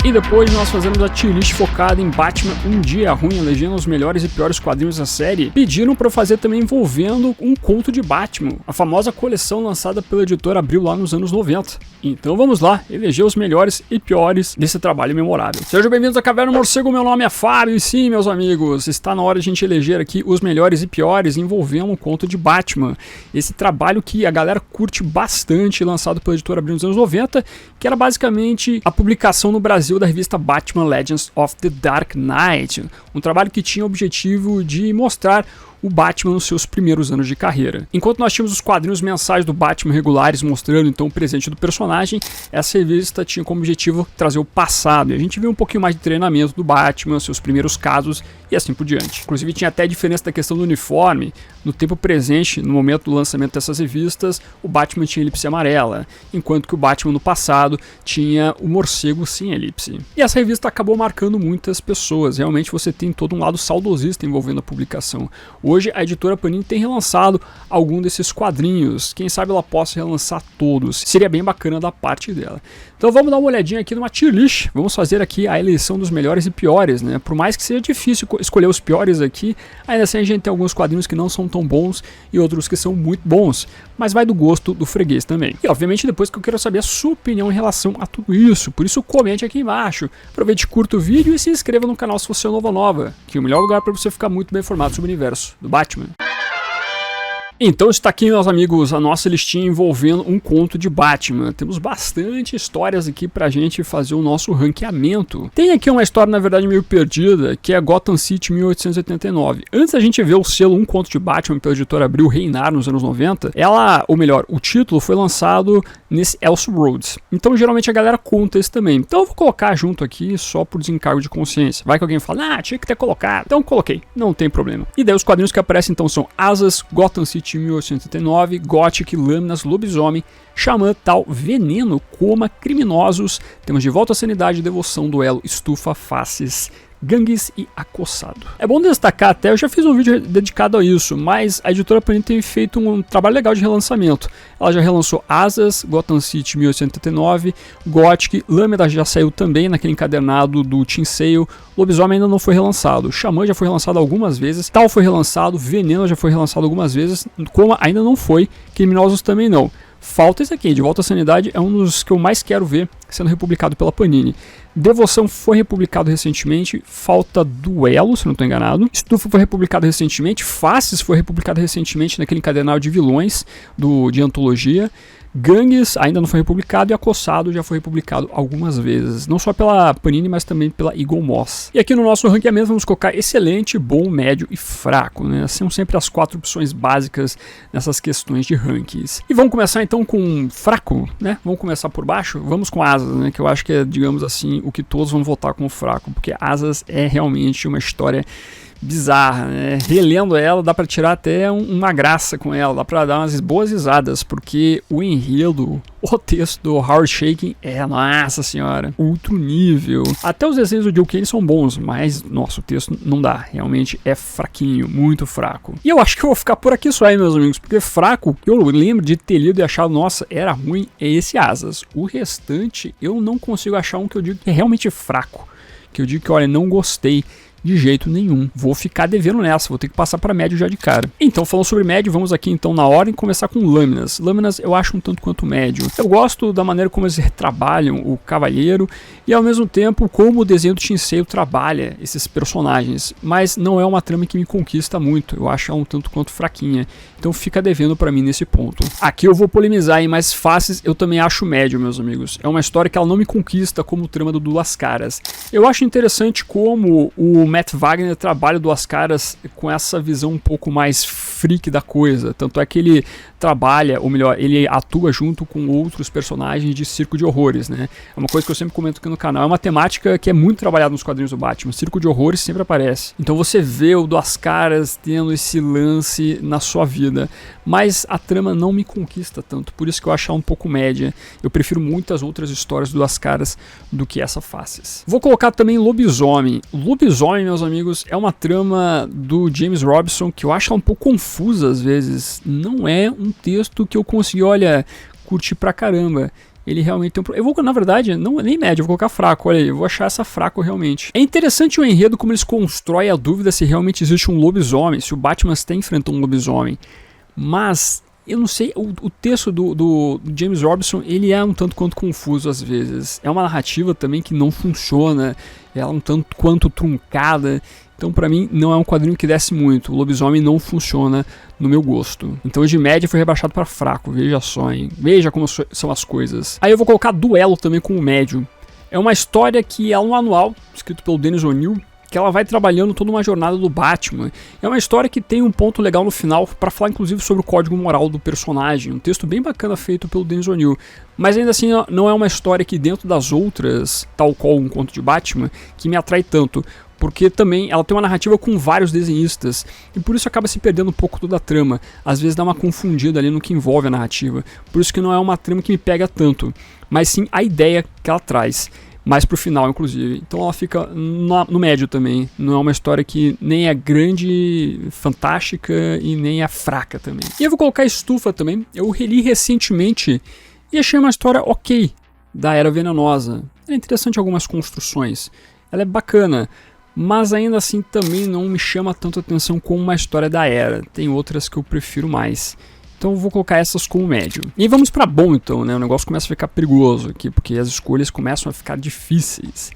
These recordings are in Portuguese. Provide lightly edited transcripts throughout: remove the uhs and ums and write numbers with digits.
E depois nós fazemos a tier list focada em Batman Um Dia Ruim, elegendo os melhores e piores quadrinhos da série. Pediram para eu fazer também envolvendo um conto de Batman, a famosa coleção lançada pela editora Abril lá nos anos 90. Então vamos lá, eleger os melhores e piores desse trabalho memorável. Sejam bem-vindos à Caverna do Morcego, meu nome é Fábio e sim, meus amigos, está na hora de a gente eleger aqui os melhores e piores envolvendo um conto de Batman. Esse trabalho que a galera curte bastante, lançado pela editora Abril nos anos 90, que era basicamente a publicação no Brasil da revista Batman Legends of the Dark Knight, um trabalho que tinha o objetivo de mostrar o Batman nos seus primeiros anos de carreira. Enquanto nós tínhamos os quadrinhos mensais do Batman regulares mostrando então o presente do personagem, essa revista tinha como objetivo trazer o passado, e a gente viu um pouquinho mais de treinamento do Batman, seus primeiros casos e assim por diante. Inclusive tinha até a diferença da questão do uniforme. No tempo presente, no momento do lançamento dessas revistas, o Batman tinha elipse amarela, enquanto que o Batman no passado tinha o morcego sem elipse. E essa revista acabou marcando muitas pessoas, realmente você tem todo um lado saudosista envolvendo a publicação. Hoje a editora Panini tem relançado algum desses quadrinhos, quem sabe ela possa relançar todos, seria bem bacana da parte dela. Então vamos dar uma olhadinha aqui numa tier list, vamos fazer aqui a eleição dos melhores e piores, né? Por mais que seja difícil escolher os piores aqui, ainda assim a gente tem alguns quadrinhos que não são tão bons e outros que são muito bons, mas vai do gosto do freguês também. E obviamente depois que eu quero saber a sua opinião em relação a tudo isso, por isso comente aqui embaixo, aproveite, curta o vídeo e se inscreva no canal se você é novo ou nova, que é o melhor lugar para você ficar muito bem informado sobre o universo do Batman. Então está aqui, meus amigos, a nossa listinha envolvendo um conto de Batman. Temos bastante histórias aqui pra gente fazer o nosso ranqueamento. Tem aqui uma história, na verdade, meio perdida, que é Gotham City 1889. Antes da gente ver o selo Um Conto de Batman pela editora Abril reinar nos anos 90, o título foi lançado nesse Elseworlds. Então geralmente a galera conta esse também. Então eu vou colocar junto aqui só por desencargo de consciência. Vai que alguém fala, tinha que ter colocado. Então coloquei, não tem problema. E daí os quadrinhos que aparecem então são Asas, Gotham City 1889, Gothic, Lâminas, Lobisomem, Xamã, Tal, Veneno, Coma, Criminosos, temos De Volta à Sanidade, Devoção, Duelo, Estufa, Faces, Gangues e Acossado. É bom destacar até, eu já fiz um vídeo dedicado a isso, mas a editora Panini tem feito um trabalho legal de relançamento. Ela já relançou Asas, Gotham City 1889, Gothic, Lâmina já saiu também naquele encadernado do Teen Sale, Lobisomem ainda não foi relançado, Xamã já foi relançado algumas vezes, Tal foi relançado, Veneno já foi relançado algumas vezes, Coma ainda não foi, Criminosos também não. Falta esse aqui, De Volta à Sanidade é um dos que eu mais quero ver sendo republicado pela Panini. Devoção foi republicado recentemente, falta Duelo, se não estou enganado. Estufa foi republicado recentemente, Faces foi republicado recentemente naquele encadernado de vilões de antologia. Gangues ainda não foi republicado e Acossado já foi republicado algumas vezes, não só pela Panini, mas também pela Eagle Moss. E aqui no nosso ranqueamento vamos colocar excelente, bom, médio e fraco, né? São sempre as 4 opções básicas nessas questões de rankings. E vamos começar então com fraco, né? Vamos começar por baixo? Vamos com Asas, né? Que eu acho que é, digamos assim, o que todos vão votar como fraco, porque Asas é realmente uma história bizarra, né? Relendo ela dá pra tirar até uma graça com ela, dá pra dar umas boas risadas, porque o enredo, o texto do Howard Chaykin é, nossa senhora, outro nível. Até os desenhos do Joe Kane são bons, mas, nossa, o texto não dá, realmente é fraquinho, muito fraco. E eu acho que eu vou ficar por aqui só aí, meus amigos, porque fraco, que eu lembro de ter lido e achado, nossa, era ruim, é esse Asas. O restante, eu não consigo achar um que eu digo que é realmente fraco, que eu digo que, olha, não gostei de jeito nenhum. Vou ficar devendo nessa, vou ter que passar para médio já de cara. Então, falando sobre médio, vamos aqui então na ordem começar com Lâminas. Lâminas eu acho um tanto quanto médio. Eu gosto da maneira como eles trabalham o Cavalheiro e ao mesmo tempo como o desenho do Teen Sale trabalha esses personagens, mas não é uma trama que me conquista muito. Eu acho ela um tanto quanto fraquinha. Então fica devendo para mim nesse ponto. Aqui eu vou polemizar, hein, mas Faces eu também acho médio, meus amigos. É uma história que ela não me conquista como o trama do Duas Caras. Eu acho interessante como o Matt Wagner trabalha Duas Caras com essa visão um pouco mais freak da coisa, tanto é que ele trabalha, ou melhor, ele atua junto com outros personagens de circo de horrores, né? É uma coisa que eu sempre comento aqui no canal, é uma temática que é muito trabalhada nos quadrinhos do Batman, circo de horrores sempre aparece. Então você vê o Duas Caras tendo esse lance na sua vida, mas a trama não me conquista tanto, por isso que eu acho ela um pouco média. Eu prefiro muitas outras histórias do Duas Caras do que essa Faces. Vou colocar também Lobisomem. Lobisomem, meus amigos, é uma trama do James Robinson que eu acho ela um pouco confusa às vezes. Não é um texto que eu consegui, olha, curtir pra caramba. ele realmente tem um... Eu vou, na verdade, não nem médio, eu vou colocar fraco, olha aí, eu vou achar essa fraco realmente. É interessante o enredo como eles constroem a dúvida se realmente existe um lobisomem, se o Batman está enfrentando um lobisomem. Mas... eu não sei, o texto do James Robinson, ele é um tanto quanto confuso às vezes. É uma narrativa também que não funciona, ela é um tanto quanto truncada. Então pra mim não é um quadrinho que desce muito, o lobisomem não funciona no meu gosto. Então de média foi rebaixado para fraco, veja só, hein? Veja como são as coisas. Aí eu vou colocar Duelo também com o médio. É uma história que é um anual, escrito pelo Dennis O'Neil, que ela vai trabalhando toda uma jornada do Batman. É uma história que tem um ponto legal no final para falar inclusive sobre o código moral do personagem, um texto bem bacana feito pelo Dennis O'Neil, mas ainda assim não é uma história que dentro das outras, tal qual um conto de Batman, que me atrai tanto, porque também ela tem uma narrativa com vários desenhistas, e por isso acaba se perdendo um pouco toda a trama, às vezes dá uma confundida ali no que envolve a narrativa, por isso que não é uma trama que me pega tanto, mas sim a ideia que ela traz. Mais pro final, inclusive. Então ela fica no médio também. Não é uma história que nem é grande, fantástica e nem é fraca também. E eu vou colocar Estufa também. Eu reli recentemente e achei uma história ok da Era Venenosa. Ela é interessante em algumas construções. Ela é bacana. Mas ainda assim também não me chama tanto atenção como uma história da Era. Tem outras que eu prefiro mais. Então eu vou colocar essas como médio. E vamos pra bom então, né? O negócio começa a ficar perigoso aqui, porque as escolhas começam a ficar difíceis.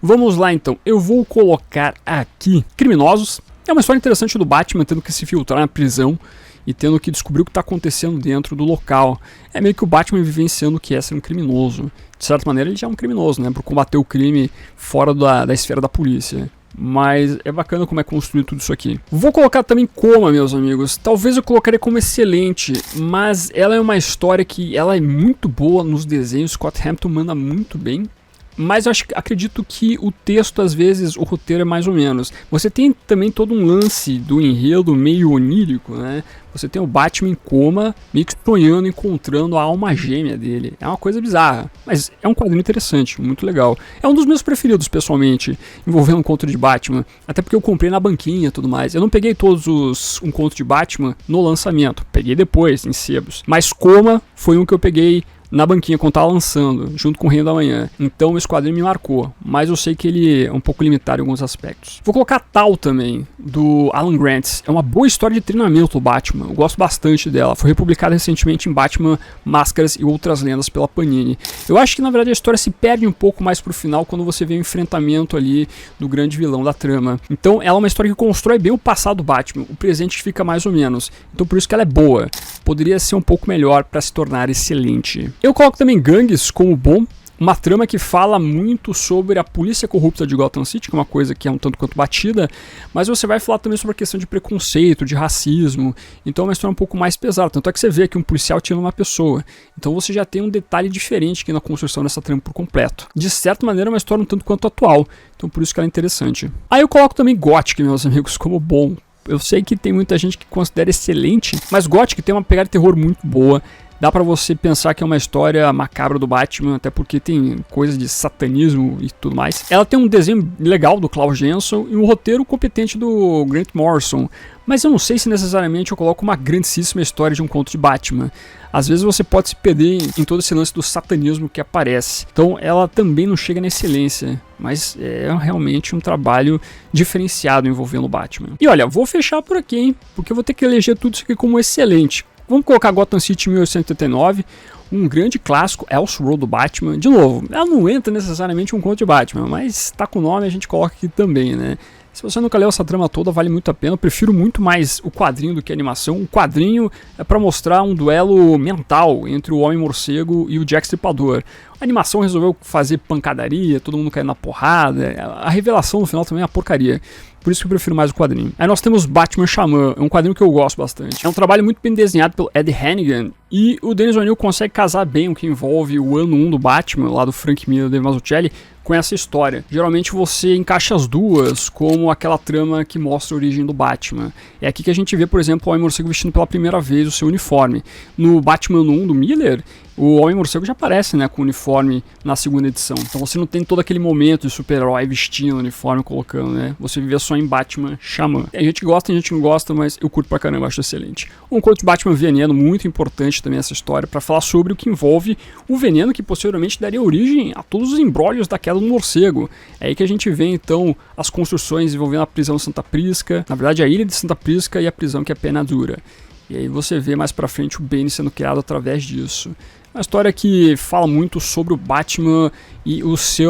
Vamos lá então, eu vou colocar aqui Criminosos. É uma história interessante do Batman tendo que se filtrar na prisão e tendo que descobrir o que está acontecendo dentro do local. É meio que o Batman vivenciando o que é ser um criminoso. De certa maneira ele já é um criminoso, né? Por combater o crime fora da esfera da polícia. Mas é bacana como é construído tudo isso aqui. Vou colocar também Coma, meus amigos. Talvez eu colocaria como excelente, mas ela é uma história que ela é muito boa nos desenhos. Scott Hampton manda muito bem. Mas eu acredito que o texto, às vezes, o roteiro é mais ou menos. Você tem também todo um lance do enredo meio onírico, né? Você tem o Batman em coma, meio que sonhando, encontrando a alma gêmea dele. É uma coisa bizarra, mas é um quadrinho interessante, muito legal. É um dos meus preferidos, pessoalmente, envolvendo um conto de Batman. Até porque eu comprei na banquinha e tudo mais. Eu não peguei todos um conto de Batman no lançamento. Peguei depois, em sebos. Mas Coma foi um que eu peguei na banquinha quando tava lançando, junto com o Reino da Manhã. Então esse quadrinho me marcou, mas eu sei que ele é um pouco limitado em alguns aspectos. Vou colocar Tal também, do Alan Grant. É uma boa história de treinamento do Batman, eu gosto bastante dela. Foi republicada recentemente em Batman, Máscaras e Outras Lendas pela Panini. Eu acho que na verdade a história se perde um pouco mais pro final quando você vê o enfrentamento ali do grande vilão da trama. Então ela é uma história que constrói bem o passado do Batman, o presente fica mais ou menos. Então por isso que ela é boa. Poderia ser um pouco melhor para se tornar excelente. Eu coloco também Gangues como bom, uma trama que fala muito sobre a polícia corrupta de Gotham City, que é uma coisa que é um tanto quanto batida, mas você vai falar também sobre a questão de preconceito, de racismo, então é uma história um pouco mais pesada, tanto é que você vê que um policial tira uma pessoa, então você já tem um detalhe diferente aqui na construção dessa trama por completo. De certa maneira é uma história um tanto quanto atual, então por isso que ela é interessante. Aí eu coloco também Gothic, meus amigos, como bom. Eu sei que tem muita gente que considera excelente, mas Gothic tem uma pegada de terror muito boa. Dá pra você pensar que é uma história macabra do Batman, até porque tem coisas de satanismo e tudo mais. Ela tem um desenho legal do Klaus Jensen e um roteiro competente do Grant Morrison. Mas eu não sei se necessariamente eu coloco uma grandíssima história de um conto de Batman. Às vezes você pode se perder em todo esse lance do satanismo que aparece. Então ela também não chega na excelência, mas é realmente um trabalho diferenciado envolvendo o Batman. E olha, vou fechar por aqui, hein? Porque eu vou ter que eleger tudo isso aqui como excelente. Vamos colocar Gotham City 1889, um grande clássico, Elseworld do Batman. De novo, ela não entra necessariamente um conto de Batman, mas tá com o nome, a gente coloca aqui também, né? Se você nunca leu essa trama toda, vale muito a pena. Eu prefiro muito mais o quadrinho do que a animação. O quadrinho é para mostrar um duelo mental entre o Homem-Morcego e o Jack Stripador. A animação resolveu fazer pancadaria, todo mundo caindo na porrada. A revelação no final também é uma porcaria. Por isso que eu prefiro mais o quadrinho. Aí nós temos Batman Xamã, é um quadrinho que eu gosto bastante. É um trabalho muito bem desenhado pelo Ed Hannigan. E o Dennis O'Neil consegue casar bem o que envolve o ano 1 do Batman, lá do Frank Miller e Dave Mazzucchelli, com essa história. Geralmente você encaixa as duas como aquela trama que mostra a origem do Batman. É aqui que a gente vê, por exemplo, o Homem-Morcego vestindo pela primeira vez o seu uniforme. No Batman 1 do Miller, o Homem-Morcego já aparece, né, com o uniforme na segunda edição. Então você não tem todo aquele momento de super-herói vestindo o uniforme, colocando, né? Você vive só em Batman Xamã. A gente gosta, a gente não gosta, mas eu curto pra caramba, acho excelente. Um conto de Batman Veneno, muito importante também essa história, para falar sobre o que envolve o veneno que posteriormente daria origem a todos os embrólios da queda do morcego. É aí que a gente vê, então, as construções envolvendo a prisão de Santa Prisca, na verdade a ilha de Santa Prisca e a prisão que é Pena Dura. E aí você vê mais pra frente o Bane sendo criado através disso. Uma história que fala muito sobre o Batman e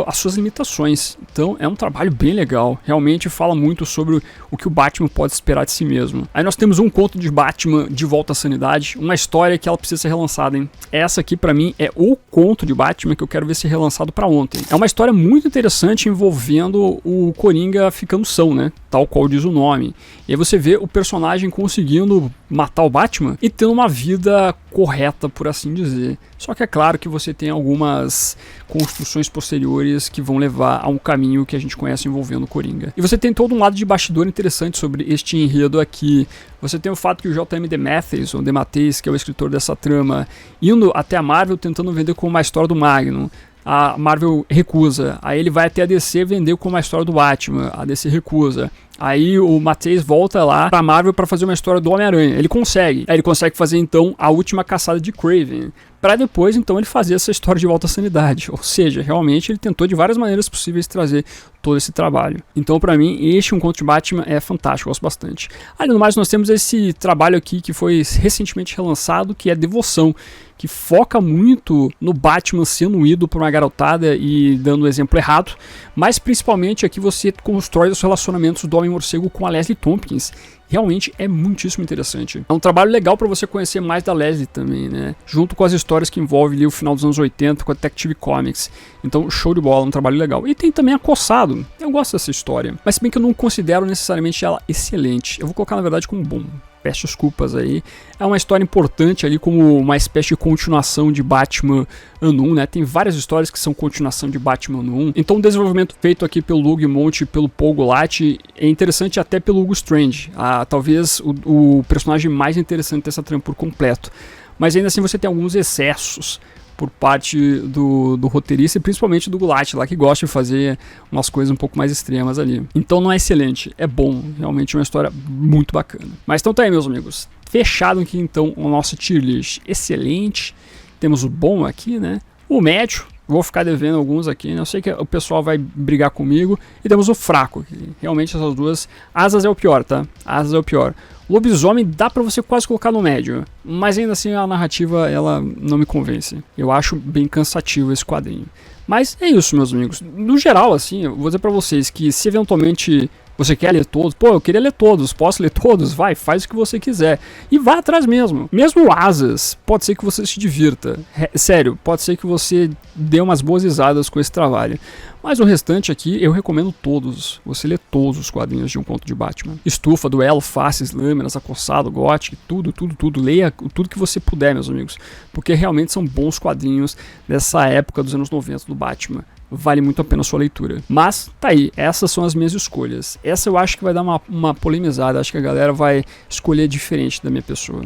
as suas limitações. Então é um trabalho bem legal. Realmente fala muito sobre o que o Batman pode esperar de si mesmo. Aí nós temos um conto de Batman de volta à sanidade. Uma história que ela precisa ser relançada, hein? Essa aqui pra mim é o conto de Batman que eu quero ver ser relançado pra ontem. É uma história muito interessante envolvendo o Coringa ficando são, né? Tal qual diz o nome. E aí você vê o personagem conseguindo matar o Batman e tendo uma vida correta, por assim dizer. Só que é claro que você tem algumas construções posteriores que vão levar a um caminho que a gente conhece envolvendo o Coringa. E você tem todo um lado de bastidor interessante sobre este enredo aqui. Você tem o fato que o J.M. DeMatteis, ou DeMatteis, que é o escritor dessa trama, indo até a Marvel tentando vender como uma história do Magnum. A Marvel recusa. Aí ele vai até a DC vender como uma história do Batman. A DC recusa. Aí o Mattheis volta lá pra Marvel pra fazer uma história do Homem-Aranha. Ele consegue. Aí ele consegue fazer então a última caçada de Kraven. Pra depois então ele fazer essa história de volta à sanidade. Ou seja, realmente ele tentou de várias maneiras possíveis trazer todo esse trabalho. Então pra mim Um Conto de Batman é fantástico, eu gosto bastante. Além do mais, nós temos esse trabalho aqui que foi recentemente relançado, que é Devoção, que foca muito no Batman sendo um ídolo por uma garotada e dando o exemplo errado, mas principalmente aqui você constrói os relacionamentos do Homem-Morcego com a Leslie Tompkins. Realmente é muitíssimo interessante. É um trabalho legal para você conhecer mais da Leslie também, né? Junto com as histórias que envolvem ali o final dos anos 80 com a Detective Comics. Então, show de bola, um trabalho legal. E tem também Acossado. Eu gosto dessa história, mas se bem que eu não considero necessariamente ela excelente. Eu vou colocar, na verdade, como bom. Peço desculpas aí. É uma história importante ali como uma espécie de continuação de Batman Ano 1, né? Tem várias histórias que são continuação de Batman Ano 1. Então o desenvolvimento feito aqui pelo Doug Monte e pelo Paul Gulati é interessante até pelo Hugo Strange. Talvez o personagem mais interessante dessa trama por completo. Mas ainda assim você tem alguns excessos por parte do roteirista e principalmente do Gulati lá, que gosta de fazer umas coisas um pouco mais extremas ali. Então não é excelente, é bom, realmente é uma história muito bacana. Mas então tá aí, meus amigos, fechado aqui então o nosso tier list excelente. Temos o bom aqui, né? O médio, vou ficar devendo alguns aqui, né? Eu sei que o pessoal vai brigar comigo. E temos o fraco aqui. Realmente essas duas. Asas é o pior, tá? Asas é o pior. Lobisomem dá pra você quase colocar no médio, mas ainda assim a narrativa ela não me convence. Eu acho bem cansativo esse quadrinho. Mas é isso, meus amigos. No geral, assim, eu vou dizer pra vocês que se eventualmente você quer ler todos, pô, eu queria ler todos, posso ler todos? Vai, faz o que você quiser. E vá atrás mesmo. Mesmo Asas, pode ser que você se divirta. Sério, pode ser que você dê umas boas risadas com esse trabalho. Mas o restante aqui, eu recomendo todos. Você lê todos os quadrinhos de Um Conto de Batman. Estufa, Duelo, Faces, Lâminas, Acossado, Gothic, tudo. Leia tudo que você puder, meus amigos. Porque realmente são bons quadrinhos dessa época dos anos 90 do Batman. Vale muito a pena a sua leitura. Mas, tá aí, essas são as minhas escolhas. Essa eu acho que vai dar uma polemizada, acho que a galera vai escolher diferente da minha pessoa.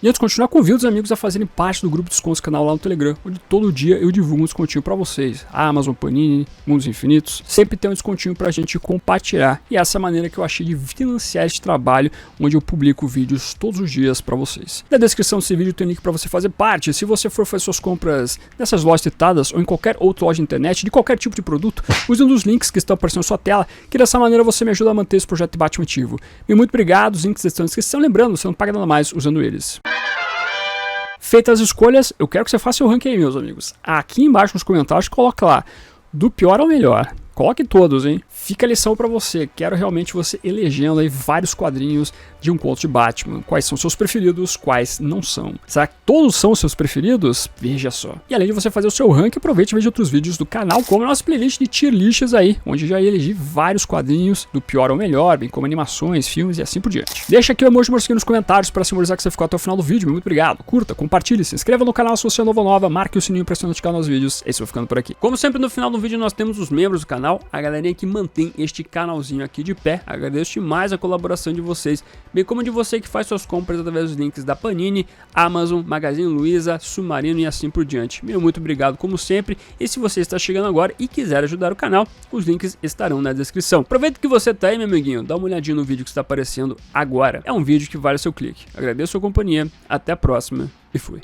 E antes de continuar, convido os amigos a fazerem parte do grupo de descontos do canal lá no Telegram, onde todo dia eu divulgo um descontinho pra vocês. A Amazon, Panini, Mundos Infinitos, sempre tem um descontinho pra gente compartilhar. E essa é a maneira que eu achei de financiar este trabalho, onde eu publico vídeos todos os dias pra vocês. Na descrição desse vídeo tem um link pra você fazer parte. Se você for fazer suas compras nessas lojas citadas ou em qualquer outra loja de internet, de qualquer tipo de produto, use um dos links que estão aparecendo na sua tela, que dessa maneira você me ajuda a manter esse projeto de Batman ativo. E muito obrigado, os links estão na descrição. Lembrando, você não paga nada mais usando eles. Feitas as escolhas, eu quero que você faça seu ranking aí, meus amigos. Aqui embaixo nos comentários, coloca lá, do pior ao melhor. Coloque todos, hein? Fica a lição pra você. Quero realmente você elegendo aí vários quadrinhos de um conto de Batman. Quais são seus preferidos, quais não são. Será que todos são seus preferidos? Veja só. E além de você fazer o seu ranking, aproveite e veja outros vídeos do canal, como a nossa playlist de tier lists aí, onde já elegi vários quadrinhos do pior ao melhor, bem como animações, filmes e assim por diante. Deixa aqui o emoji morcego nos comentários para simbolizar que você ficou até o final do vídeo. Muito obrigado. Curta, compartilhe, se inscreva no canal se você é novo ou nova, marque o sininho para se notificar nos vídeos. Esse eu vou ficando por aqui. Como sempre, no final do vídeo nós temos os membros do canal, a galerinha que mantém este canalzinho aqui de pé. Agradeço demais a colaboração de vocês, bem como de você que faz suas compras através dos links da Panini, Amazon, Magazine Luiza, Submarino e assim por diante. Meu muito obrigado como sempre, e se você está chegando agora e quiser ajudar o canal, os links estarão na descrição. Aproveita que você tá aí, meu amiguinho, dá uma olhadinha no vídeo que está aparecendo agora. É um vídeo que vale o seu clique. Agradeço a sua companhia, até a próxima e fui.